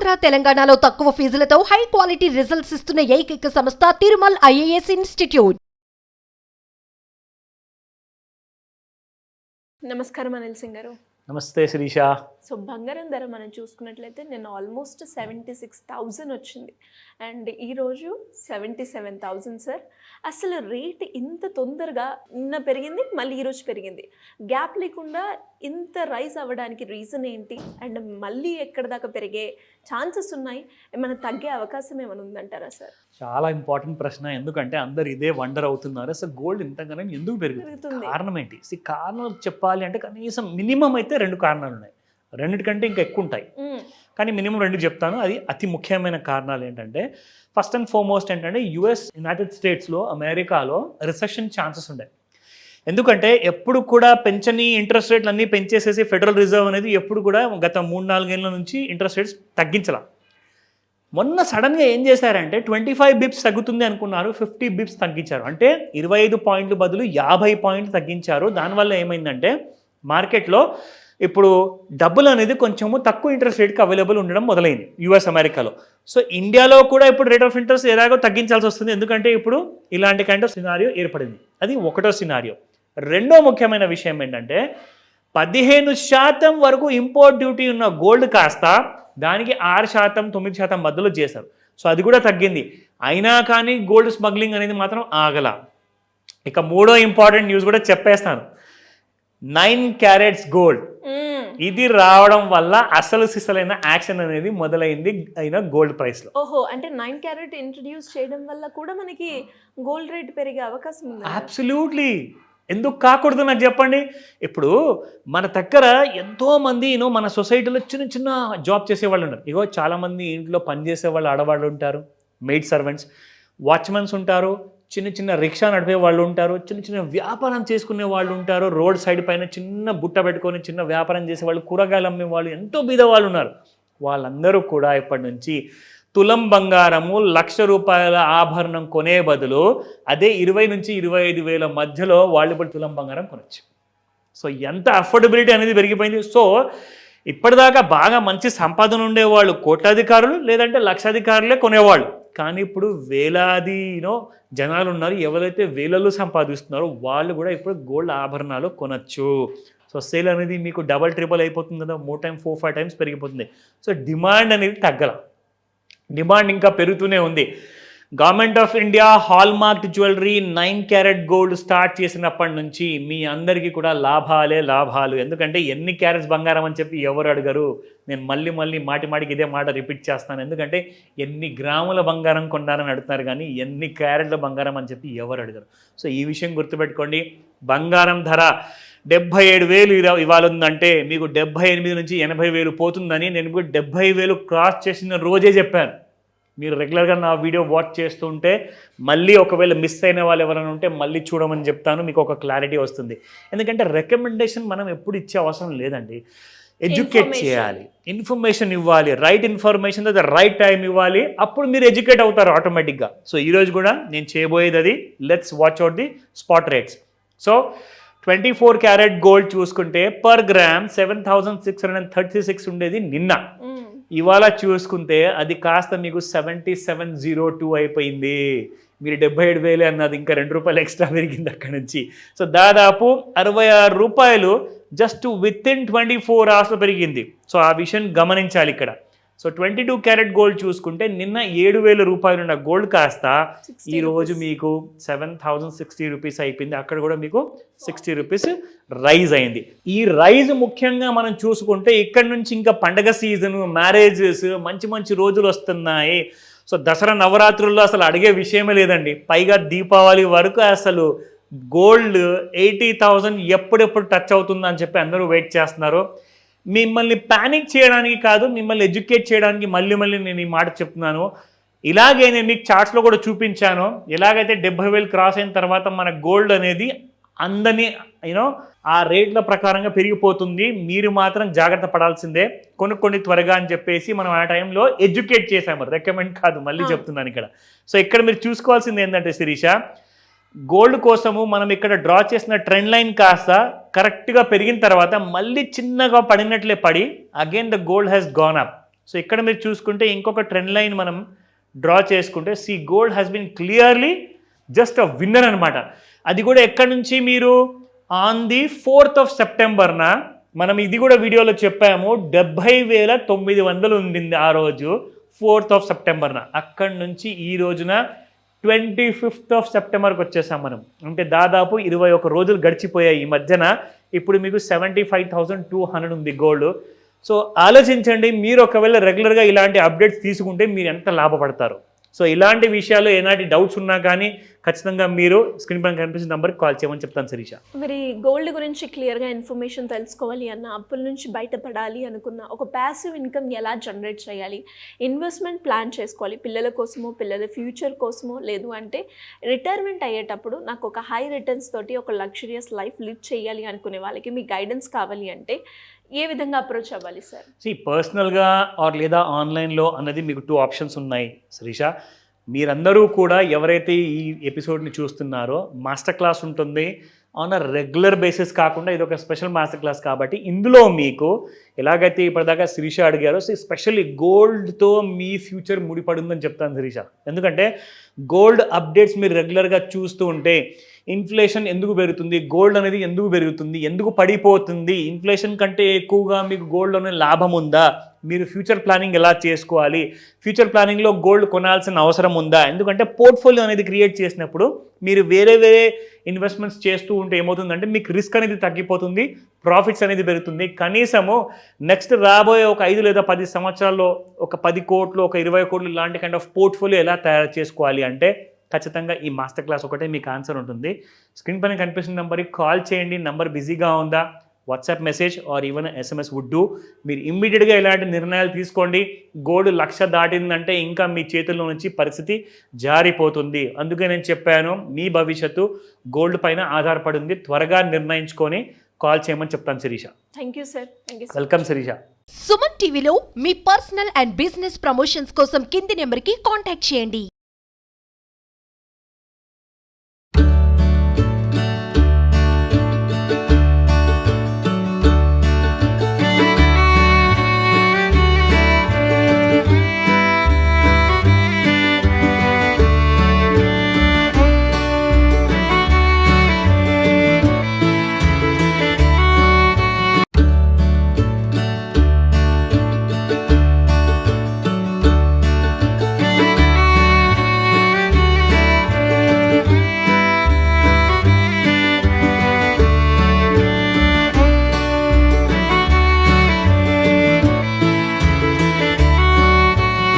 ఆంధ్ర తెలంగాణలో తక్కువ ఫీజులతో high quality results ఇస్తున్న ఏకైక సంస్థ తిరుమల్ ఐఏఎస్ ఇన్స్టిట్యూట్. నమస్కారం అనిల్ సింగ్ గారు. నమస్తే శిరీష. సో బంగారం ధర మనం చూసుకున్నట్లయితే నిన్న ఆల్మోస్ట్ 76,000 వచ్చింది అండ్ ఈరోజు 77,000 సార్. అసలు రేట్ ఇంత తొందరగా నిన్న పెరిగింది, మళ్ళీ ఈరోజు పెరిగింది, గ్యాప్ లేకుండా ఇంత రైజ్ అవ్వడానికి రీజన్ ఏంటి? అండ్ మళ్ళీ ఎక్కడ దాకా పెరిగే ఛాన్సెస్ ఉన్నాయి, ఏమైనా తగ్గే అవకాశం ఏమైనా ఉందంటారా సార్? చాలా ఇంపార్టెంట్ ప్రశ్న, ఎందుకంటే అందరు ఇదే వండర్ అవుతున్నారు. అసలు గోల్డ్ ఇంతగానే ఎందుకు పెరుగుతుంది, కారణం ఏంటి? కారణాలు చెప్పాలి అంటే కనీసం మినిమం అయితే 2 కారణాలు ఉన్నాయి, రెండింటికంటే ఇంకా ఎక్కువ ఉంటాయి, కానీ మినిమం 2 చెప్తాను. అది అతి ముఖ్యమైన కారణాలు ఏంటంటే, ఫస్ట్ అండ్ ఫార్మోస్ట్ ఏంటంటే యునైటెడ్ స్టేట్స్లో, అమెరికాలో రిసెషన్ ఛాన్సెస్ ఉంటాయి. ఎందుకంటే ఎప్పుడు కూడా పెంచని ఇంట్రెస్ట్ రేట్లు అన్నీ పెంచేసేసి ఫెడరల్ రిజర్వ్ అనేది ఎప్పుడు కూడా గత 3-4 ఏళ్ళ నుంచి ఇంట్రెస్ట్ రేట్స్ తగ్గించాల. మొన్న సడన్గా ఏం చేశారంటే 25 బిప్స్ తగ్గుతుంది అనుకున్నారు, 50 బిప్స్ తగ్గించారు. అంటే 25 పాయింట్లు బదులు 50 పాయింట్లు తగ్గించారు. దానివల్ల ఏమైందంటే మార్కెట్లో ఇప్పుడు డబ్బులు అనేది కొంచెము తక్కువ ఇంట్రెస్ట్ రేట్కి అవైలబుల్ ఉండడం మొదలైంది యూఎస్, అమెరికాలో. సో ఇండియాలో కూడా ఇప్పుడు రేట్ ఆఫ్ ఇంట్రెస్ట్ ఎలాగో తగ్గించాల్సి వస్తుంది, ఎందుకంటే ఇప్పుడు ఇలాంటి కైండ్ ఆఫ్ సినారియో ఏర్పడింది. అది ఒకటో సినారియో. రెండో ముఖ్యమైన విషయం ఏంటంటే 15% వరకు ఇంపోర్ట్ డ్యూటీ ఉన్న గోల్డ్ కాస్త దానికి 6%, 9% మధ్యలో చేశారు. సో అది కూడా తగ్గింది. అయినా కానీ గోల్డ్ స్మగ్లింగ్ అనేది మాత్రం ఆగల. ఇక మూడో ఇంపార్టెంట్ న్యూస్ కూడా చెప్పేస్తాను. 9 క్యారెట్స్ గోల్డ్ ఇది రావడం వల్ల అసలు సిసలైన యాక్షన్ అనేది మొదలైంది అయిన గోల్డ్ ప్రైస్ లో. ఓహో, అంటే 9 క్యారెట్ ఇంట్రడ్యూస్ చేయడం వల్ల కూడా మనకి గోల్డ్ రేట్ పెరిగే అవకాశం ఉంది. అబ్సల్యూట్లీ, ఎందుకు కాకూడదు నాకు చెప్పండి. ఇప్పుడు మన దగ్గర ఎంతో మంది మన సొసైటీలో చిన్న చిన్న జాబ్ చేసేవాళ్ళు ఉన్నారు. ఇగో చాలా మంది ఇంట్లో పనిచేసే వాళ్ళు, ఆడవాళ్ళు ఉంటారు, మెయిడ్ సర్వెంట్స్, వాచ్మెన్స్ ఉంటారు, చిన్న చిన్న రిక్షా నడిపే వాళ్ళు ఉంటారు, చిన్న చిన్న వ్యాపారం చేసుకునే వాళ్ళు ఉంటారు, రోడ్ సైడ్ పైన చిన్న బుట్ట పెట్టుకొని చిన్న వ్యాపారం చేసేవాళ్ళు, కూరగాయలు అమ్మే వాళ్ళు, ఎంతో బీద వాళ్ళు ఉన్నారు. వాళ్ళందరూ కూడా ఇప్పటి నుంచి తులం బంగారము 1,00,000 రూపాయల ఆభరణం కొనే బదులు అదే 20 నుంచి 25 వేల మధ్యలో వాళ్ళు ఇప్పుడు తులం బంగారం కొనొచ్చు. సో ఎంత అఫోర్డబిలిటీ అనేది పెరిగిపోయింది. సో ఇప్పటిదాకా బాగా మంచి సంపాదన ఉండేవాళ్ళు కోట్లాధికారులు, లేదంటే లక్షాధికారులే కొనేవాళ్ళు. కానీ ఇప్పుడు వేలాది జనాలు ఉన్నారు, ఎవరైతే వేలల్లో సంపాదిస్తున్నారో వాళ్ళు కూడా ఇప్పుడు గోల్డ్ ఆభరణాలు కొనచ్చు. సో సేల్ అనేది మీకు డబల్ ట్రిపుల్ అయిపోతుంది కదా, 3 times 4-5 times పెరిగిపోతుంది. సో డిమాండ్ అనేది తగ్గల, డిమాండ్ ఇంకా పెరుగుతూనే ఉంది. Government of India hallmark jewellery 9 carat gold start చేసినప్పటి నుంచి మీ అందరికీ కూడా లాభాలే లాభాలు. ఎందుకంటే ఎన్ని క్యారెట్స్ బంగారం అని చెప్పి ఎవరు అడగరు. నేను మళ్ళీ మాటికి ఇదే మాట రిపీట్ చేస్తాను, ఎందుకంటే ఎన్ని గ్రాముల బంగారం కొన్నారని అడుగుతున్నారు, కానీ ఎన్ని క్యారెట్ల బంగారం అని చెప్పి ఎవరు అడగరు. సో ఈ విషయం గుర్తుపెట్టుకోండి. బంగారం ధర 77,000 ఇవాళ ఉందంటే మీకు 78 నుంచి 80,000 పోతుందని నేను మీకు 70,000 క్రాస్ చేసిన రోజే చెప్పాను. మీరు రెగ్యులర్గా నా వీడియో వాచ్ చేస్తుంటే మళ్ళీ ఒకవేళ మిస్ అయిన వాళ్ళు ఎవరైనా ఉంటే మళ్ళీ చూడమని చెప్తాను, మీకు ఒక క్లారిటీ వస్తుంది. ఎందుకంటే రికమెండేషన్ మనం ఎప్పుడు ఇచ్చే అవసరం లేదండి. ఎడ్యుకేట్ చేయాలి, ఇన్ఫర్మేషన్ ఇవ్వాలి, right information the right time ఇవ్వాలి, అప్పుడు మీరు ఎడ్యుకేట్ అవుతారు ఆటోమేటిక్గా. సో ఈరోజు కూడా నేను చేయబోయేది అది. Let's watch out the spot rates. So 24 carat gold చూసుకుంటే పర్ గ్రామ్ 7,636 ఉండేది నిన్న. ఇవాళ చూసుకుంటే అది కాస్త మీకు 7,702 అయిపోయింది. మీరు 77,000 అన్నది ఇంకా 2 రూపాయలు ఎక్స్ట్రా పెరిగింది అక్కడ నుంచి. సో దాదాపు 66 రూపాయలు జస్ట్ వితిన్ 24 hours పెరిగింది. సో ఆ విషయం గమనించాలి ఇక్కడ. సో 22 క్యారెట్ గోల్డ్ చూసుకుంటే నిన్న 7,000 రూపాయలు ఉన్న గోల్డ్ కాస్త ఈరోజు మీకు 7,060 రూపీస్ అయిపోయింది. అక్కడ కూడా మీకు 60 రూపీస్ రైజ్ అయింది. ఈ రైజ్ ముఖ్యంగా మనం చూసుకుంటే ఇక్కడ నుంచి ఇంకా పండగ సీజను, మ్యారేజెస్, మంచి మంచి రోజులు వస్తున్నాయి. సో దసరా నవరాత్రుల్లో అసలు అడిగే విషయమే లేదండి. పైగా దీపావళి వరకు అసలు గోల్డ్ 80,000 ఎప్పుడెప్పుడు టచ్ అవుతుందని చెప్పి అందరూ వెయిట్ చేస్తున్నారు. మిమ్మల్ని ప్యానిక్ చేయడానికి కాదు, మిమ్మల్ని ఎడ్యుకేట్ చేయడానికి మళ్ళీ నేను ఈ మాట చెప్తున్నాను. ఇలాగే నేను మీకు చార్ట్స్లో కూడా చూపించాను, ఎలాగైతే 70,000 క్రాస్ అయిన తర్వాత మన గోల్డ్ అనేది అందని ఆ రేట్ల ప్రకారంగా పెరిగిపోతుంది. మీరు మాత్రం జాగ్రత్త పడాల్సిందే, కొనుక్కొని త్వరగా అని చెప్పేసి మనం ఆ టైంలో ఎడ్యుకేట్ చేసాము, రికమెండ్ కాదు, మళ్ళీ చెప్తున్నాను ఇక్కడ. సో ఇక్కడ మీరు చూసుకోవాల్సింది ఏంటంటే శిరీష, గోల్డ్ కోసము మనం ఇక్కడ డ్రా చేసిన ట్రెండ్ లైన్ కాస్త కరెక్ట్గా పెరిగిన తర్వాత మళ్ళీ చిన్నగా పడినట్లే పడి again the gold has gone up. So ఇక్కడ మీరు చూసుకుంటే ఇంకొక ట్రెండ్ లైన్ మనం డ్రా చేసుకుంటే gold has been clearly just a winner అనమాట. అది కూడా ఎక్కడి నుంచి మీరు on the 4th of September మనం ఇది కూడా వీడియోలో చెప్పాము, 70,900 ఉండింది ఆ రోజు 4th of September. అక్కడి నుంచి ఈ రోజున 25th of September వచ్చేసాం మనం. అంటే దాదాపు 21 రోజులు గడిచిపోయాయి ఈ మధ్యన. ఇప్పుడు మీకు 75,200 ఉంది గోల్డ్. సో ఆలోచించండి, మీరు ఒకవేళ రెగ్యులర్గా ఇలాంటి అప్డేట్స్ తీసుకుంటే మీరు ఎంత లాభపడతారు. సో ఇలాంటి విషయాలు ఏనాటి డౌట్స్ ఉన్నా కానీ ఖచ్చితంగా మీరు స్క్రీన్ పైన కనిపించిన నెంబర్కి కాల్ చేయమని చెప్తాను శిరీష. మరి గోల్డ్ గురించి క్లియర్గా ఇన్ఫర్మేషన్ తెలుసుకోవాలి అన్న, అప్పుల నుంచి బయటపడాలి అనుకున్న, ఒక ప్యాసివ్ ఇన్కమ్ ఎలా జనరేట్ చేయాలి, ఇన్వెస్ట్మెంట్ ప్లాన్ చేసుకోవాలి పిల్లల కోసమో, పిల్లల ఫ్యూచర్ కోసమో, లేదు అంటే రిటైర్మెంట్ అయ్యేటప్పుడు నాకు ఒక హై రిటర్న్స్ తోటి ఒక లగ్జరియస్ లైఫ్ లివ్ చేయాలి అనుకునే వాళ్ళకి మీ గైడెన్స్ కావాలి అంటే ఏ విధంగా అప్రోచ్ అవ్వాలి సార్? పర్సనల్గా ఆర్ లేదా ఆన్లైన్లో అన్నది మీకు 2 ఆప్షన్స్ ఉన్నాయి శిరీష. మీరందరూ కూడా ఎవరైతే ఈ ఎపిసోడ్ని చూస్తున్నారో మాస్టర్ క్లాస్ ఉంటుంది ఆన్ అ రెగ్యులర్ బేసిస్ కాకుండా ఇది ఒక స్పెషల్ మాస్టర్ క్లాస్ కాబట్టి ఇందులో మీకు ఎలాగైతే ఇప్పటిదాకా శిరీష అడిగారో స్పెషల్లీ గోల్డ్తో మీ ఫ్యూచర్ ముడిపడిందని చెప్తాను శిరీష. ఎందుకంటే గోల్డ్ అప్డేట్స్ మీరు రెగ్యులర్గా చూస్తూ ఉంటే ఇన్ఫ్లేషన్ ఎందుకు పెరుగుతుంది, గోల్డ్ అనేది ఎందుకు పెరుగుతుంది, ఎందుకు పడిపోతుంది, ఇన్ఫ్లేషన్ కంటే ఎక్కువగా మీకు గోల్డ్లోనే లాభం ఉందా, మీరు ఫ్యూచర్ ప్లానింగ్ ఎలా చేసుకోవాలి, ఫ్యూచర్ ప్లానింగ్లో గోల్డ్ కొనాల్సిన అవసరం ఉందా. ఎందుకంటే పోర్ట్ఫోలియో అనేది క్రియేట్ చేసినప్పుడు మీరు వేరే ఇన్వెస్ట్మెంట్స్ చేస్తూ ఉంటే ఏమవుతుందంటే మీకు రిస్క్ అనేది తగ్గిపోతుంది, ప్రాఫిట్స్ అనేది పెరుగుతుంది. కనీసము నెక్స్ట్ రాబోయే ఒక 5 లేదా 10 సంవత్సరాల్లో ఒక 10 కోట్లు, ఒక 20 కోట్లు ఇలాంటి కైండ్ ఆఫ్ పోర్ట్ఫోలియో ఎలా తయారు చేసుకోవాలి అంటే ఖచ్చితంగా ఈ మాస్టర్ క్లాస్ ఒకటే మీకు ఆన్సర్ ఉంటుంది. స్క్రీన్ పైన కనిపిస్తున్న నెంబర్కి కాల్ చేయండి. నెంబర్ బిజీగా ఉందా, WhatsApp message or even SMS would do. మీరు ఇమ్మీడియట్గా ఇలాంటి నిర్ణయాలు తీసుకోండి. గోల్డ్ 1,00,000 దాటిందంటే ఇంకా మీ చేతుల్లో నుంచి పరిస్థితి జారిపోతుంది. అందుకే నేను చెప్పాను, మీ భవిష్యత్తు గోల్డ్ పైన ఆధారపడి ఉంది. త్వరగా నిర్ణయించుకొని కాల్ చేయమని చెప్తాను Shirisha. Thank you sir. Welcome Shirisha. Suman టీవీలో మీ పర్సనల్ అండ్ బిజినెస్ ప్రమోషన్స్ కోసం కింది నెంబర్కి కాంటాక్ట్ చేయండి.